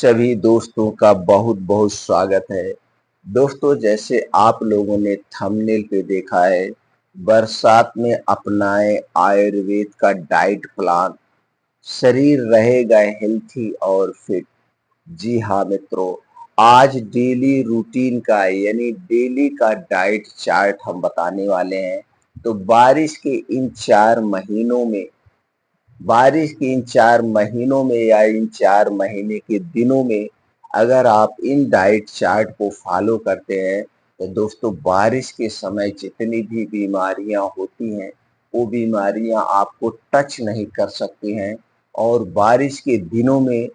सभी दोस्तों का बहुत बहुत स्वागत है। दोस्तों, जैसे आप लोगों ने थंबनेल पे देखा है, बरसात में अपनाएं आयुर्वेद का डाइट प्लान, शरीर रहेगा हेल्थी और फिट। जी हाँ मित्रों, आज डेली रूटीन का यानी डेली का डाइट चार्ट हम बताने वाले हैं। तो बारिश के इन 4 महीनों में या इन 4 महीने के दिनों में अगर आप इन डाइट चार्ट को फॉलो करते हैं, तो दोस्तों बारिश के समय जितनी भी बीमारियां होती हैं, वो बीमारियां आपको टच नहीं कर सकती हैं। और बारिश के दिनों में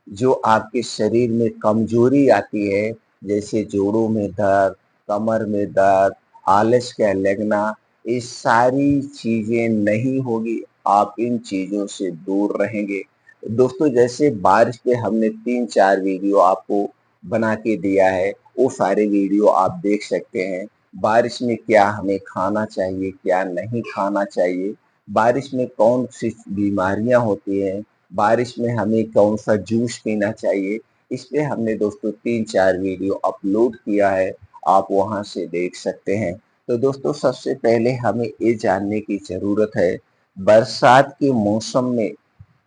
जो आपके शरीर में कमजोरी आती है, जैसे जोड़ों में दर्द, कमर में दर्द, आलस का लगना, ये सारी चीजें नहीं होगी। आप इन चीजों से दूर रहेंगे। दोस्तों, जैसे बारिश पे हमने 3-4 वीडियो आपको बना के दिया है, वो सारे वीडियो आप देख सकते हैं। बारिश में क्या हमें खाना चाहिए, क्या नहीं खाना चाहिए, बारिश में कौन सी बीमारियां होती हैं, बारिश में हमें कौन सा जूस पीना चाहिए, इस पे हमने दोस्तों 3-4 वीडियो अपलोड किया है। आप वहां से देख सकते हैं। तो दोस्तों, सबसे पहले हमें ये जानने की ज़रूरत है, बरसात के मौसम में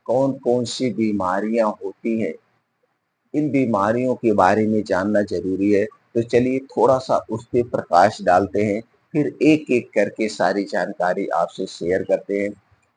कौन-कौन सी बीमारियां होती हैं। इन बीमारियों के बारे में जानना ज़रूरी है। तो चलिए थोड़ा-सा उस पे प्रकाश डालते हैं, फिर एक-एक करके सारी जानकारी आपसे शेयर करते हैं।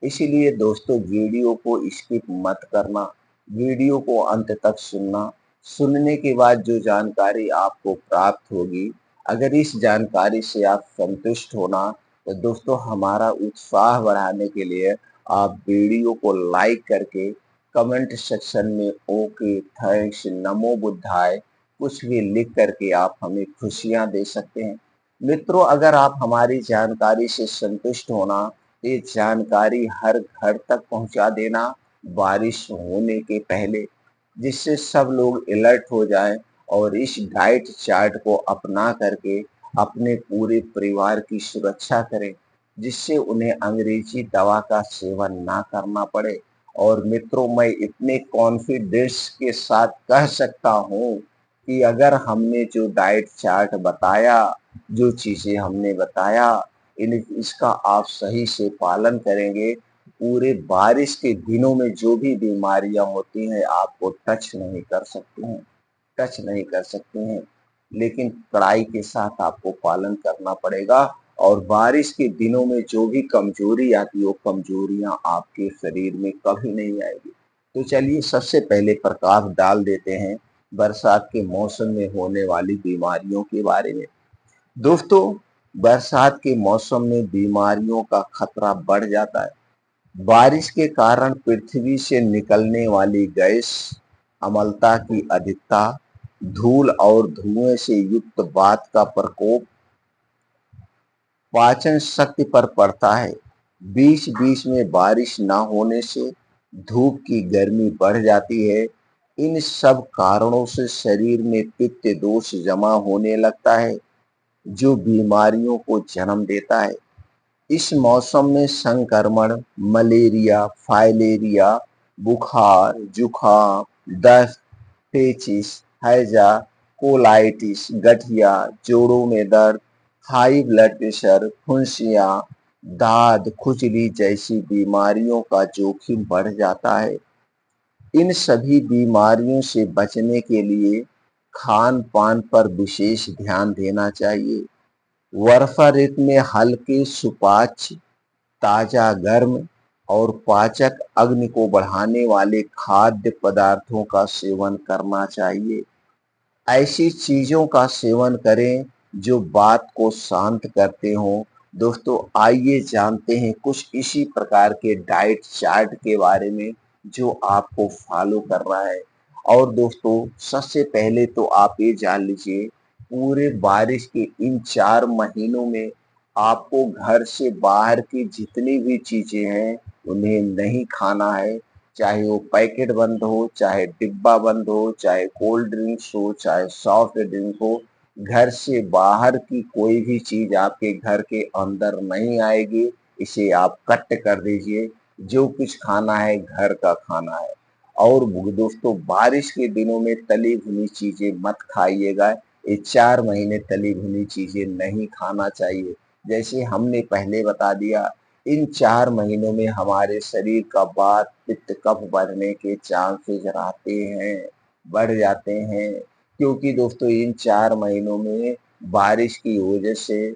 इसीलिए दोस्तों, वीडियो को स्किप मत करना, वीडियो को अंत तक सुनना। सुनने के बाद जो जानकारी आपको प्राप्त होगी, अगर इस जानकारी से आप संतुष्ट हो ना, तो दोस्तों हमारा उत्साह बढ़ाने के लिए आप वीडियो को लाइक करके कमेंट सेक्शन में ओके, थैंक्स, नमो बुद्धाय कुछ भी लिख करके आप हमें खुशियां दे सकते हैं। मित्रों, अगर आप हमारी जानकारी से संतुष्ट होना, ये जानकारी हर घर तक पहुंचा देना बारिश होने के पहले, जिससे सब लोग अलर्ट हो जाएं और इस डाइट चार्ट को अपना करके अपने पूरे परिवार की सुरक्षा करें, जिससे उन्हें अंग्रेजी दवा का सेवन ना करना पड़े। और मित्रों, मैं इतने कॉन्फिडेंस के साथ कह सकता हूँ कि अगर हमने जो डाइट चार्ट बताया, जो चीज़ें हमने बताया, इन इसका आप सही से पालन करेंगे, पूरे बारिश के दिनों में जो भी बीमारियां होती हैं आपको टच नहीं कर सकते हैं। लेकिन कड़ाई के साथ आपको पालन करना पड़ेगा। और बारिश के दिनों में जो भी कमजोरी आती है, वो कमजोरियां आपके शरीर में कभी नहीं आएगी। तो चलिए सबसे पहले प्रकाश डाल देते हैं बरसात के मौसम में होने वाली बीमारियों के बारे में। दोस्तों, बरसात के मौसम में बीमारियों का खतरा बढ़ जाता है। बारिश के कारण पृथ्वी से निकलने वाली गैस, अम्लता की अधिकता, धूल और धुएं से युक्त वात का प्रकोप पाचन शक्ति पर पड़ता है। बीच बीच में बारिश न होने से धूप की गर्मी बढ़ जाती है। इन सब कारणों से शरीर में पित्त दोष जमा होने लगता है, जो बीमारियों को जन्म देता है। इस मौसम में संक्रमण, मलेरिया, फाइलेरिया, बुखार, जुखाम, दस्त, पेचिस, हैजा, कोलाइटिस, गठिया, जोड़ों में दर्द, हाई ब्लड प्रेशर, फुंसियाँ, दाद, खुजली जैसी बीमारियों का जोखिम बढ़ जाता है। इन सभी बीमारियों से बचने के लिए खान पान पर विशेष ध्यान देना चाहिए। वर्षा ऋतु में हल्के सुपाच्य, ताजा, गर्म और पाचक अग्नि को बढ़ाने वाले खाद्य पदार्थों का सेवन करना चाहिए। ऐसी चीजों का सेवन करें जो बात को शांत करते हों। दोस्तों, आइए जानते हैं कुछ इसी प्रकार के डाइट चार्ट के बारे में जो आपको फॉलो करना है। और दोस्तों, सबसे पहले तो आप ये जान लीजिए, पूरे बारिश के इन 4 महीनों में आपको घर से बाहर की जितनी भी चीजें हैं उन्हें नहीं खाना है। चाहे वो पैकेट बंद हो, चाहे डिब्बा बंद हो, चाहे कोल्ड ड्रिंक्स हो, चाहे सॉफ्ट ड्रिंक हो, घर से बाहर की कोई भी चीज आपके घर के अंदर नहीं आएगी। इसे आप कट कर दीजिए। जो कुछ खाना है घर का खाना है। और दोस्तों बारिश के दिनों में तली भुनी चीजें मत खाइएगा। ये 4 महीने तली भुनी चीजें नहीं खाना चाहिए। जैसे हमने पहले बता दिया, इन 4 महीनों में हमारे शरीर का वात पित्त कफ बढ़ने के चांसेस रहते हैं, बढ़ जाते हैं। क्योंकि दोस्तों इन 4 महीनों में बारिश की वजह से,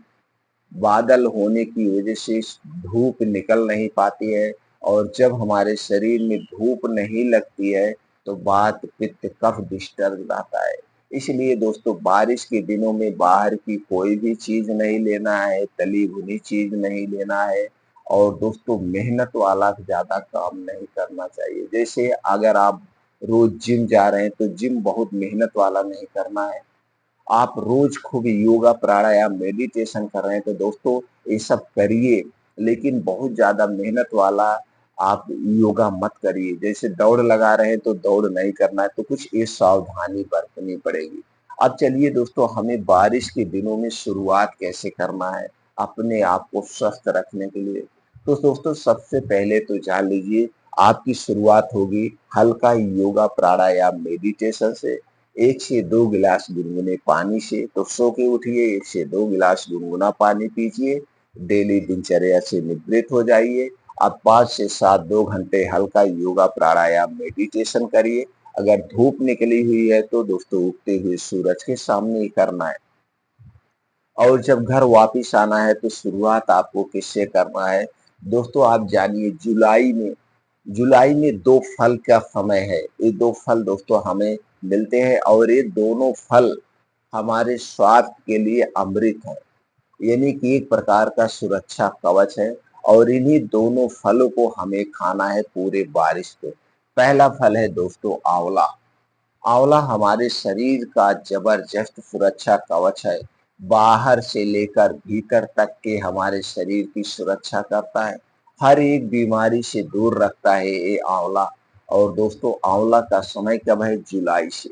बादल होने की वजह से धूप निकल नहीं पाती है, और जब हमारे शरीर में धूप नहीं लगती है तो वात पित्त कफ डिस्टर्ब रहता है। इसलिए दोस्तों बारिश के दिनों में बाहर की कोई भी चीज नहीं लेना है, तली भुनी चीज नहीं लेना है, और दोस्तों मेहनत वाला ज्यादा काम नहीं करना चाहिए। जैसे अगर आप रोज जिम जा रहे हैं तो जिम बहुत मेहनत वाला नहीं करना है। आप रोज खूब योगा प्राणायाम मेडिटेशन कर रहे हैं तो दोस्तों ये सब करिए, लेकिन बहुत ज्यादा मेहनत वाला आप योगा मत करिए। जैसे दौड़ लगा रहे हैं तो दौड़ नहीं करना है, तो कुछ ये सावधानी बरतनी पड़ेगी। अब चलिए दोस्तों, हमें बारिश के दिनों में शुरुआत कैसे करना है अपने आप को स्वस्थ रखने के लिए। तो दोस्तों सबसे पहले तो जान लीजिए, आपकी शुरुआत होगी हल्का योगा प्राणायाम मेडिटेशन से, 1 से 2 गिलास गुनगुने पानी से। तो सो के उठिए, 1 से 2 गिलास गुनगुना पानी पीजिए, डेली दिनचर्या से निवृत्त हो जाइए। अब 5 से 7 2 घंटे हल्का योगा प्राणायाम मेडिटेशन करिए। अगर धूप निकली हुई है तो दोस्तों उगते हुए सूरज के सामने ही करना है। और जब घर वापिस आना है तो शुरुआत आपको किससे करना है? दोस्तों आप जानिए, जुलाई में 2 फल का समय है। ये 2 फल दोस्तों हमें मिलते हैं, और ये दोनों फल हमारे स्वास्थ्य के लिए अमृत है, यानी कि एक प्रकार का सुरक्षा कवच है। और इन्हीं दोनों फलों को हमें खाना है पूरे बारिश पे। पहला फल है दोस्तों आंवला। आंवला हमारे शरीर का जबरदस्त सुरक्षा कवच है। बाहर से लेकर भीतर तक के हमारे शरीर की सुरक्षा करता है, हर एक बीमारी से दूर रखता है ये आंवला। और दोस्तों आंवला का समय कब है? जुलाई से।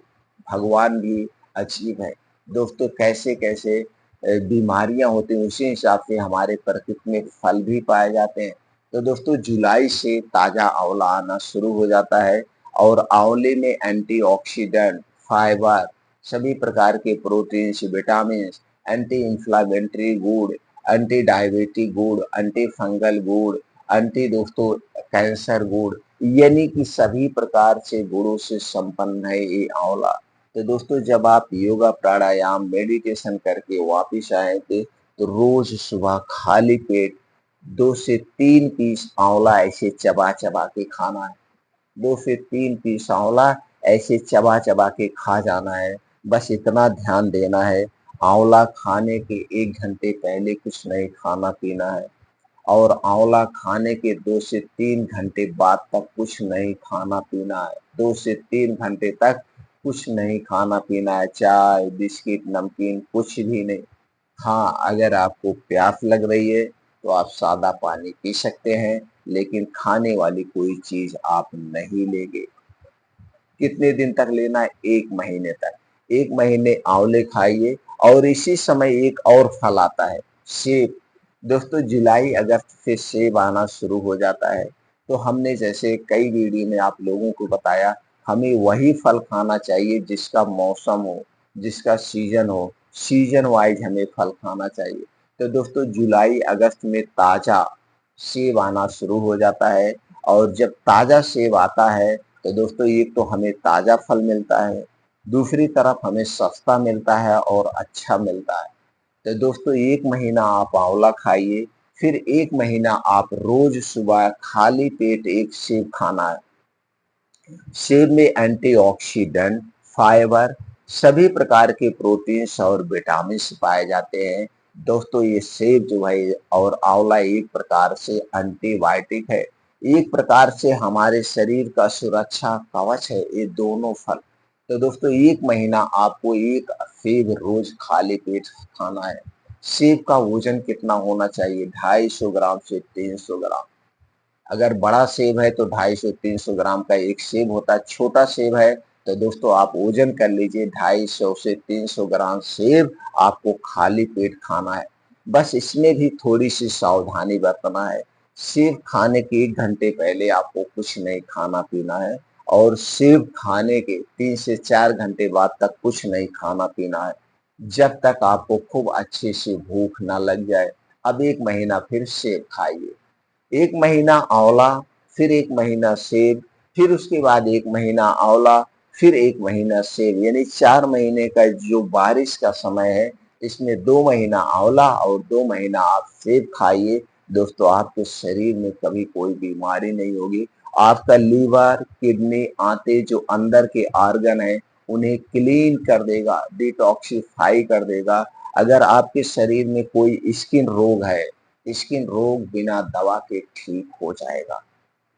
भगवान भी अजीब है दोस्तों, कैसे कैसे बीमारियां होती हैं उसी हिसाब से हमारे प्रकृति में फल भी पाए जाते हैं। तो दोस्तों जुलाई से ताजा आंवला आना शुरू हो जाता है, और आंवले में एंटीऑक्सीडेंट, फाइबर, सभी प्रकार के प्रोटीन्स, विटामिन, एंटी इंफ्लेमेटरी गुण, एंटी डायबिटिक गुण, एंटी फंगल गुण, एंटी दोस्तों कैंसर गुण, यानी कि सभी प्रकार से गुणों से संपन्न है ये आंवला। तो दोस्तों जब आप योगा प्राणायाम मेडिटेशन करके वापिस आए थे तो रोज सुबह खाली पेट 2 से 3 पीस आंवला ऐसे चबा चबा के खाना है। 2 से 3 पीस आंवला ऐसे चबा चबा के खा जाना है। बस इतना ध्यान देना है, आंवला खाने के 1 घंटे पहले कुछ नहीं खाना पीना है, और आंवला खाने के 2 से 3 घंटे बाद तक कुछ नहीं खाना पीना है। 2 से 3 घंटे तक कुछ नहीं खाना पीना है, चाय बिस्किट नमकीन कुछ भी नहीं। हाँ, अगर आपको प्यास लग रही है तो आप सादा पानी पी सकते हैं, लेकिन खाने वाली कोई चीज आप नहीं लेंगे। कितने दिन तक लेना है? 1 महीने तक। 1 महीने आंवले खाइए। और इसी समय एक और फल आता है, सेब। दोस्तों जुलाई अगस्त से सेब आना शुरू हो जाता है। तो हमने जैसे कई वीडियो में आप लोगों को बताया, हमें वही फल खाना चाहिए जिसका मौसम हो, जिसका सीजन हो। सीजन वाइज हमें फल खाना चाहिए। तो दोस्तों जुलाई अगस्त में ताजा सेब आना शुरू हो जाता है, और जब ताजा सेब आता है तो दोस्तों एक तो हमें ताजा फल मिलता है, दूसरी तरफ हमें सस्ता मिलता है और अच्छा मिलता है। तो दोस्तों 1 महीना आप आंवला खाइए, फिर 1 महीना आप रोज सुबह खाली पेट एक सेब खाना है। सेब में एंटीऑक्सीडेंट, फाइबर, सभी प्रकार के प्रोटीन्स और विटामिन पाए जाते हैं। दोस्तों ये सेब जो है और आंवला एक प्रकार से एंटीबायोटिक है, एक प्रकार से हमारे शरीर का सुरक्षा कवच है ये दोनों फल। तो दोस्तों 1 महीना आपको एक सेब रोज खाली पेट खाना है। सेब का वजन कितना होना चाहिए? 250 ग्राम से 300 ग्राम। अगर बड़ा सेब है तो 250 से 300 ग्राम का एक सेब होता है, छोटा सेब है तो दोस्तों आप वजन कर लीजिए, 250 से 300 ग्राम सेब आपको खाली पेट खाना है। बस इसमें भी थोड़ी सी सावधानी बरतना है। सेब खाने के 1 घंटे पहले आपको कुछ नहीं खाना पीना है, और सेब खाने के 3 से 4 घंटे बाद तक कुछ नहीं खाना पीना है, जब तक आपको खूब अच्छे से भूख ना लग जाए। अब 1 महीना फिर सेब खाइए। 1 महीना आंवला, फिर 1 महीना सेब, फिर उसके बाद 1 महीना आंवला, फिर 1 महीना सेब, यानी 4 महीने का जो बारिश का समय है, इसमें 2 महीना आंवला और 2 महीना आप सेब खाइए। दोस्तों, आपके शरीर में कभी कोई बीमारी नहीं होगी। आपका लीवर, किडनी, आंतें जो अंदर के ऑर्गन है, उन्हें क्लीन कर देगा, डिटॉक्सिफाई कर देगा। अगर आपके शरीर में कोई स्किन रोग है, स्किन रोग बिना दवा के ठीक हो जाएगा।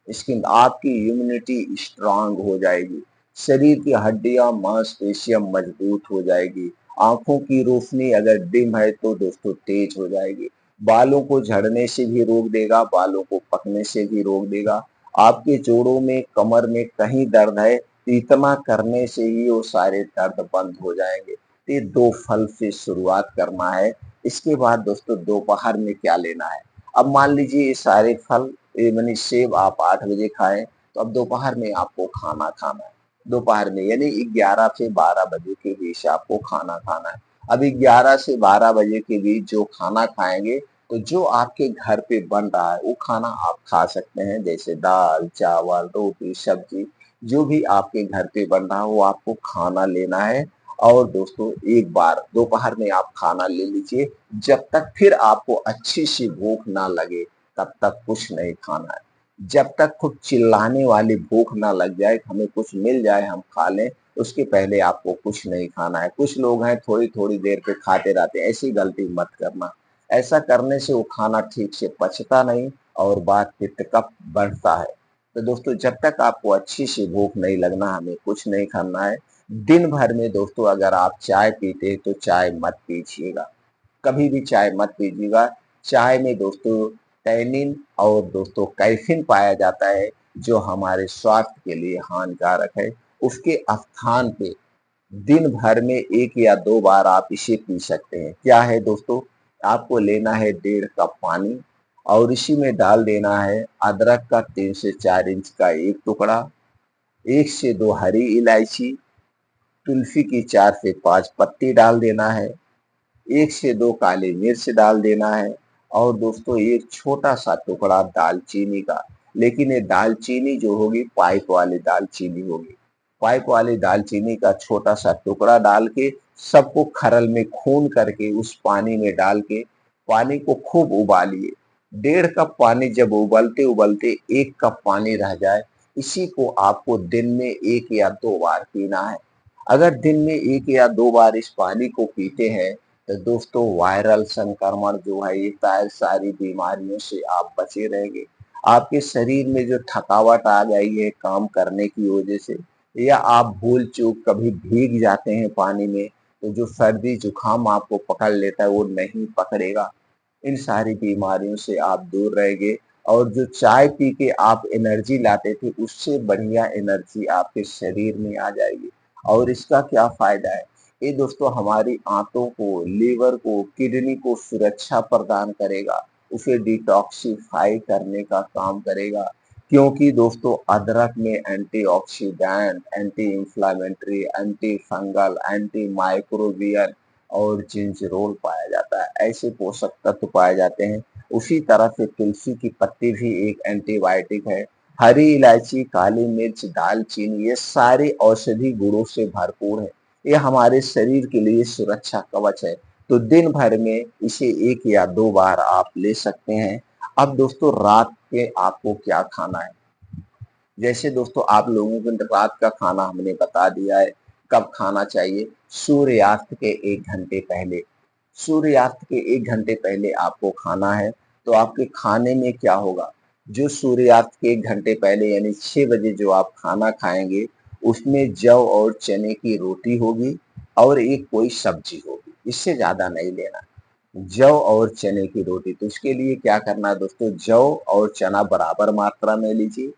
स्किन आपकी इम्यूनिटी स्ट्रांग हो जाएगी, शरीर की हड्डियां मांसपेशियां मजबूत हो जाएगी, आंखों की रोशनी अगर डिम है तो दोस्तों तेज हो जाएगी, बालों को झड़ने से भी रोक देगा, बालों को पकने से भी रोक देगा। आपके जोड़ों में, कमर में कहीं दर्द है तो इतना करने से ही वो सारे दर्द बंद हो जाएंगे। तो ये 2 फल से शुरुआत करना है। इसके बाद दोस्तों दोपहर में क्या लेना है? अब मान लीजिए ये सारे फल, ये मानी सेब आप 8 बजे खाएं, तो अब दोपहर में आपको खाना खाना है। दोपहर में यानी 11 से 12 बजे के बीच आपको खाना खाना है। अब 11 से 12 बजे के बीच जो खाना खाएंगे, तो जो आपके घर पे बन रहा है वो खाना आप खा सकते हैं, जैसे दाल, चावल, रोटी, सब्जी, जो भी आपके घर पे बन रहा है वो आपको खाना लेना है। और दोस्तों एक बार दोपहर में आप खाना ले लीजिए, जब तक फिर आपको अच्छी सी भूख ना लगे तब तक कुछ नहीं खाना है। जब तक खूब चिल्लाने वाली भूख ना लग जाए, हमें कुछ मिल जाए हम खा लें, उसके पहले आपको कुछ नहीं खाना है। कुछ लोग हैं थोड़ी थोड़ी देर पे खाते रहते हैं, ऐसी गलती मत करना। ऐसा करने से वो खाना ठीक से पचता नहीं और बाद पित्त कफ बढ़ता है। तो दोस्तों जब तक आपको अच्छी सी भूख नहीं लगना, हमें कुछ नहीं खाना है। दिन भर में दोस्तों अगर आप चाय पीते हैं तो चाय मत पीजिएगा, कभी भी चाय मत पीजिएगा। चाय में दोस्तों टैनिन और दोस्तों कैफीन पाया जाता है, जो हमारे स्वास्थ्य के लिए हानिकारक है। उसके स्थान पे दिन भर में 1 या 2 बार आप इसे पी सकते हैं। क्या है दोस्तों? आपको लेना है 1.5 कप पानी और इसी में डाल देना है अदरक का 3 से 4 इंच का 1 टुकड़ा, 1 से 2 हरी इलायची, तुलसी की 4 से 5 पत्ती डाल देना है, 1 से 2 काली मिर्च डाल देना है और दोस्तों एक छोटा-सा टुकड़ा दालचीनी का। लेकिन ये दालचीनी जो होगी पाइप वाली दालचीनी होगी। पाइप वाली दालचीनी का छोटा-सा टुकड़ा डाल के सबको खरल में खून करके उस पानी में डाल के पानी को खूब उबालिए। 1.5 कप पानी जब उबलते-उबलते 1 कप पानी रह जाए, इसी को आपको दिन में 1 या 2 बार पीना है। अगर दिन में 1 या 2 बार इस पानी को पीते हैं, तो दोस्तों वायरल संक्रमण जो है ये सारी बीमारियों से आप बचे रहेंगे। आपके शरीर में जो थकावट आ गई है काम करने की वजह से, या आप भूल चूक कभी भीग जाते हैं पानी में, तो जो सर्दी जुकाम आपको पकड़ लेता है वो नहीं पकड़ेगा। इन सारी बीमारियों से आप दूर रहेंगे और जो चाय पी के आप एनर्जी लाते थे, उससे बढ़िया एनर्जी आपके शरीर में आ जाएगी। और इसका क्या फायदा है? ये दोस्तों हमारी आंतों को, लीवर को, किडनी को सुरक्षा प्रदान करेगा, उसे डिटॉक्सिफाई करने का काम करेगा। क्योंकि दोस्तों अदरक में antioxidant, anti inflammatory, anti fungal, anti microbial और जिंजरोल पाया जाता है, ऐसे पोषक तत्व पाए जाते हैं। उसी तरह से तुलसी की पत्ती भी एक एंटीबायोटिक है। हरी इलायची, काली मिर्च, दालचीनी, ये सारे औषधि गुणों से भरपूर है। ये हमारे शरीर के लिए सुरक्षा कवच है। तो दिन भर में इसे 1 या 2 बार आप ले सकते हैं। अब दोस्तों रात के आपको क्या खाना है? जैसे दोस्तों आप लोगों को रात का खाना हमने बता दिया है, कब खाना चाहिए? सूर्यास्त के 1 घंटे पहले। सूर्यास्त के 1 घंटे पहले आपको खाना है। तो आपके खाने में क्या होगा? जो सूर्यास्त के 1 घंटे पहले यानी 6 बजे जो आप खाना खाएँगे, उसमें जौ और चने की रोटी होगी और एक कोई सब्जी होगी, इससे ज़्यादा नहीं लेना। जौ और चने की रोटी, तो उसके लिए क्या करना है दोस्तों? जौ और चना बराबर मात्रा में लीजिए,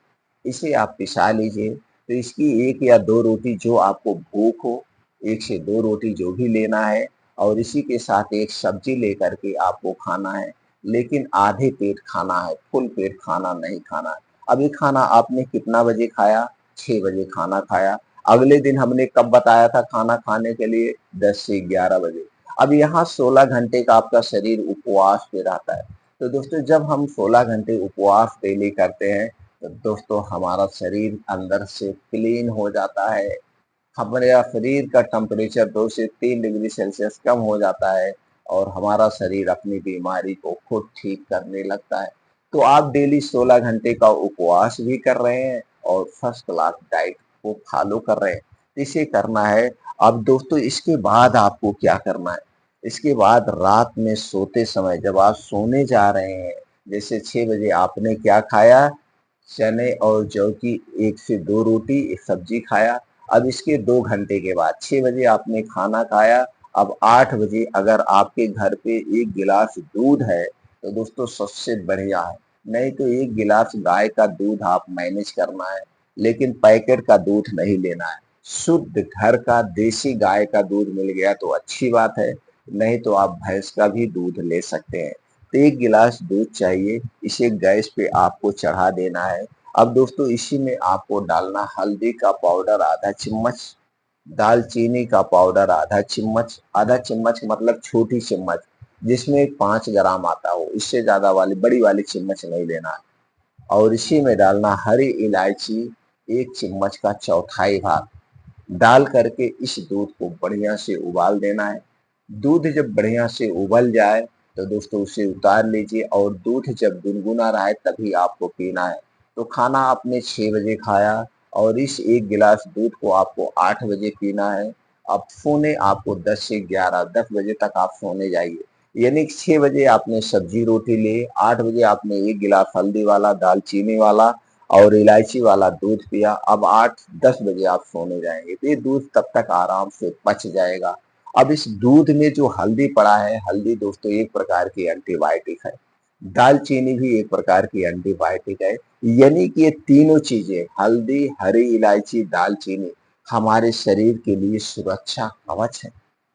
इसे आप पिसा लीजिए। तो इसकी 1 या 2 रोटी जो आपको भूख हो, 1 से 2 रोटी जो भी लेना है और इसी के साथ एक सब्जी लेकर के आपको खाना है। लेकिन आधे पेट खाना है, फुल पेट खाना नहीं खाना है। अब ये खाना आपने कितना बजे खाया? 6 बजे खाना खाया। अगले दिन हमने कब बताया था खाना खाने के लिए? 10 से 11 बजे। अब यहाँ 16 घंटे का आपका शरीर उपवास पे रहता है। तो दोस्तों जब हम 16 घंटे उपवास डेली करते हैं तो दोस्तों हमारा शरीर अंदर से क्लीन हो जाता है। हमारे शरीर का टेम्परेचर 2 से 3 डिग्री सेल्सियस कम हो जाता है और हमारा शरीर अपनी बीमारी को खुद ठीक करने लगता है। तो आप डेली 16 घंटे का उपवास भी कर रहे हैं और फर्स्ट क्लास डाइट को फॉलो कर रहे हैं। इसे करना है। अब दोस्तों इसके बाद आपको क्या करना है? इसके बाद रात में सोते समय जब आप सोने जा रहे हैं, जैसे 6 बजे आपने क्या खाया? चने और जौ की 1 से 2 रोटी, एक सब्जी खाया। अब इसके 2 घंटे के बाद 6 बजे आपने खाना खाया। अब 8 बजे अगर आपके घर पे 1 गिलास दूध है तो दोस्तों सबसे बढ़िया है। नहीं तो 1 गिलास गाय का दूध आप मैनेज करना है, लेकिन पैकेट का दूध नहीं लेना है। शुद्ध घर का देसी गाय का दूध मिल गया तो अच्छी बात है, नहीं तो आप भैंस का भी दूध ले सकते हैं। तो 1 गिलास दूध चाहिए, इसे गैस पे आपको चढ़ा देना है। अब दोस्तों इसी में आपको डालना हल्दी का पाउडर आधा चम्मच, दालचीनी का पाउडर आधा चम्मच मतलब छोटी चम्मच जिसमें 5 ग्राम आता हो, इससे ज्यादा वाली बड़ी वाली चम्मच नहीं लेना है। और इसी में डालना हरी इलायची 1 चम्मच का चौथाई भाग डाल करके इस दूध को बढ़िया से उबाल देना है। दूध जब बढ़िया से उबल जाए तो दोस्तों उसे उतार लीजिए और दूध जब गुनगुना रहा है तभी आपको पीना है। तो खाना आपने 6 बजे खाया और इस 1 गिलास दूध को आपको 8 बजे पीना है। अब सोने आपको 10 से 11 10 बजे तक आप सोने जाइए। यानी कि 6 बजे आपने सब्जी रोटी ली, 8 बजे आपने 1 गिलास हल्दी वाला, दालचीनी वाला और इलायची वाला दूध पिया। अब 8-10 बजे आप सोने जाएंगे तो ये दूध तब तक आराम से पच जाएगा। अब इस दूध में जो हल्दी पड़ा है, हल्दी दोस्तों एक प्रकार की एंटीबायोटिक है, दालचीनी भी एक प्रकार की एंटीबायोटिक है। यानी कि ये तीनों चीजें हल्दी, हरी इलायची, दालचीनी हमारे शरीर के लिए सुरक्षा कवच है,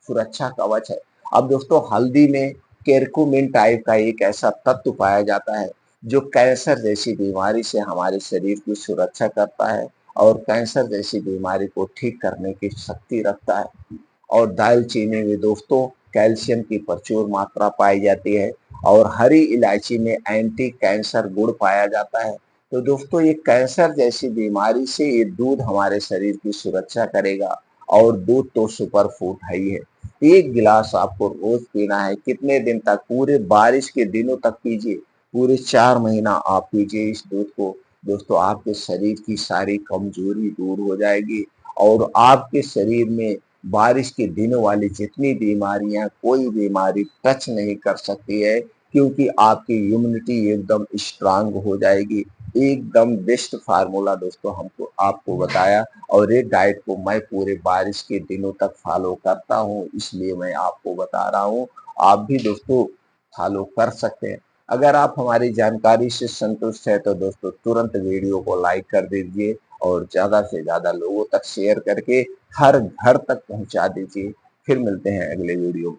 सुरक्षा कवच है। अब दोस्तों हल्दी में केरकुमिन टाइप का एक ऐसा तत्व पाया जाता है जो कैंसर जैसी बीमारी से हमारे शरीर की सुरक्षा करता है और कैंसर जैसी बीमारी को ठीक करने की शक्ति रखता है। और दालचीनी में दोस्तों कैल्शियम की प्रचुर मात्रा पाई जाती है और हरी इलायची में एंटी कैंसर गुण पाया जाता है। तो दोस्तों ये कैंसर जैसी बीमारी से ये दूध हमारे शरीर की सुरक्षा करेगा और दूध तो सुपर फूड है ही है। 1 गिलास आपको रोज पीना है। कितने दिन तक? पूरे बारिश के दिनों तक पीजिए, पूरे 4 महीना आप पीजिए इस दूध को। दोस्तों आपके शरीर की सारी कमजोरी दूर हो जाएगी और आपके शरीर में बारिश के दिनों वाली जितनी बीमारियां, कोई बीमारी टच नहीं कर सकती है, क्योंकि आपकी इम्यूनिटी एकदम स्ट्रांग हो जाएगी। एकदम बेस्ट फार्मूला दोस्तों हमको आपको बताया और ये डाइट को मैं पूरे बारिश के दिनों तक फॉलो करता हूँ, इसलिए मैं आपको बता रहा हूँ। आप भी दोस्तों फॉलो कर सकते हैं। अगर आप हमारी जानकारी से संतुष्ट है तो दोस्तों तुरंत वीडियो को लाइक कर दीजिए और ज़्यादा से ज़्यादा लोगों तक शेयर करके हर घर तक पहुंचा दीजिए। फिर मिलते हैं अगले वीडियो में।